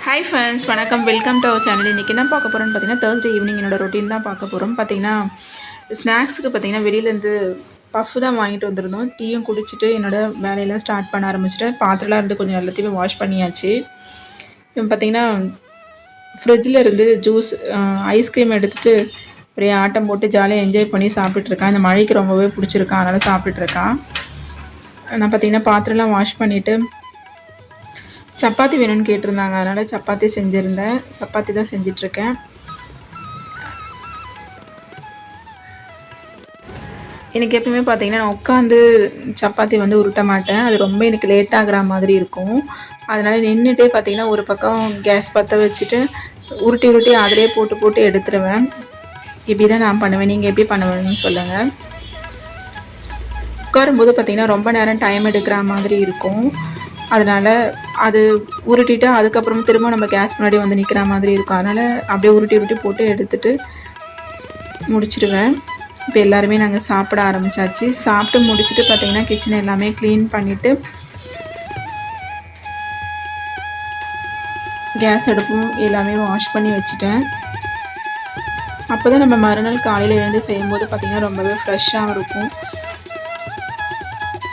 Hi friends, வணக்கம். Welcome to our channel. இன்றைக்கி என்ன பார்க்க போகிறோன்னு பார்த்தீங்கன்னா, தேர்ஸ்டே ஈவினிங் என்னோடய ரொட்டீன் தான் பார்க்க போகிறோம். பார்த்தீங்கன்னா, ஸ்நாக்ஸுக்கு பார்த்தீங்கன்னா வெளியிலேருந்து பஃப் தான் வாங்கிட்டு வந்திருந்தோம். டீயும் குடிச்சிட்டு என்னோடய வேலையெல்லாம் ஸ்டார்ட் பண்ண ஆரம்பிச்சிட்டேன். பாத்திரம்லாம் இருந்து கொஞ்சம் எல்லாத்தையுமே வாஷ் பண்ணியாச்சு. இப்போ பார்த்தீங்கன்னா, ஃப்ரிட்ஜில் இருந்து ஜூஸ் ஐஸ்கிரீம் எடுத்துகிட்டு ஒரே ஆட்டம் போட்டு ஜாலியாக என்ஜாய் பண்ணி சாப்பிட்டுட்ருக்கான். இந்த மழைக்கு ரொம்பவே பிடிச்சிருக்கான், அதனால் சாப்பிட்டுட்ருக்கான். நான் பார்த்தீங்கன்னா பாத்திரம்லாம் வாஷ் பண்ணிவிட்டு சப்பாத்தி வேணும்னு கேட்டிருந்தாங்க, அதனால் சப்பாத்தி செஞ்சுருந்தேன். சப்பாத்தி தான் செஞ்சிட்ருக்கேன். எனக்கு எப்பவுமே பார்த்திங்கன்னா நான் உட்காந்து சப்பாத்தி வந்து உருட்ட மாட்டேன். அது ரொம்ப எனக்கு லேட் ஆகிற மாதிரி இருக்கும். அதனால் நின்றுட்டே பார்த்திங்கன்னா ஒரு பக்கம் கேஸ் பற்ற வச்சுட்டு உருட்டி உருட்டி அதிலே போட்டு போட்டு எடுத்துருவேன். இப்படி தான் நான் பண்ணுவேன். நீங்கள் எப்படி பண்ணுவேன்னு சொல்லுங்கள். உட்காரும்போது பார்த்திங்கன்னா ரொம்ப நேரம் டைம் எடுக்கிற மாதிரி இருக்கும். அதனால் அது உருட்டிட்டு அதுக்கப்புறம் திரும்ப நம்ம கேஸ் முன்னாடி வந்து நிற்கிற மாதிரி இருக்கும். அதனால் அப்படியே உருட்டி உருட்டி போட்டு எடுத்துகிட்டு முடிச்சிடுவேன். இப்போ எல்லாருமே நாங்கள் சாப்பிட ஆரம்பித்தாச்சு. சாப்பிட்டு முடிச்சுட்டு பார்த்திங்கன்னா கிச்சனை எல்லாமே க்ளீன் பண்ணிவிட்டு கேஸ் அடுப்பும் எல்லாமே வாஷ் பண்ணி வச்சுட்டேன். அப்போ தான் நம்ம மறுநாள் காலையில் எழுந்து செய்யும்போது பார்த்திங்கன்னா ரொம்பவே ஃப்ரெஷ்ஷாக இருக்கும்,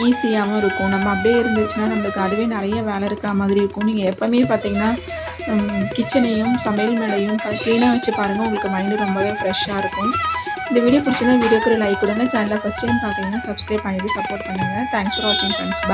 ஈஸியாகவும் இருக்கும். நம்ம அப்படியே இருந்துச்சுன்னா நம்மளுக்கு அதுவே நிறைய வேலை இருக்கிற மாதிரி இருக்கும். நீங்கள் எப்போவுமே பார்த்திங்கன்னா கிச்சனையும் சமையல் மேடையும் க்ளீனாக வச்சு பாருங்கள், உங்களுக்கு மைண்டு ரொம்பவே ஃப்ரெஷ்ஷாக இருக்கும். இந்த வீடியோ பிடிச்சிருந்தா வீடியோக்கு ஒரு லைக் கொடுங்க. சேனலை ஃபஸ்ட் டைம் பார்த்தீங்கன்னா சப்ஸ்கிரைப் பண்ணிவிட்டு சப்போர்ட் பண்ணுங்கள். தேங்க்ஸ் ஃபார் வாட்சிங் ஃப்ரெண்ட்ஸ்.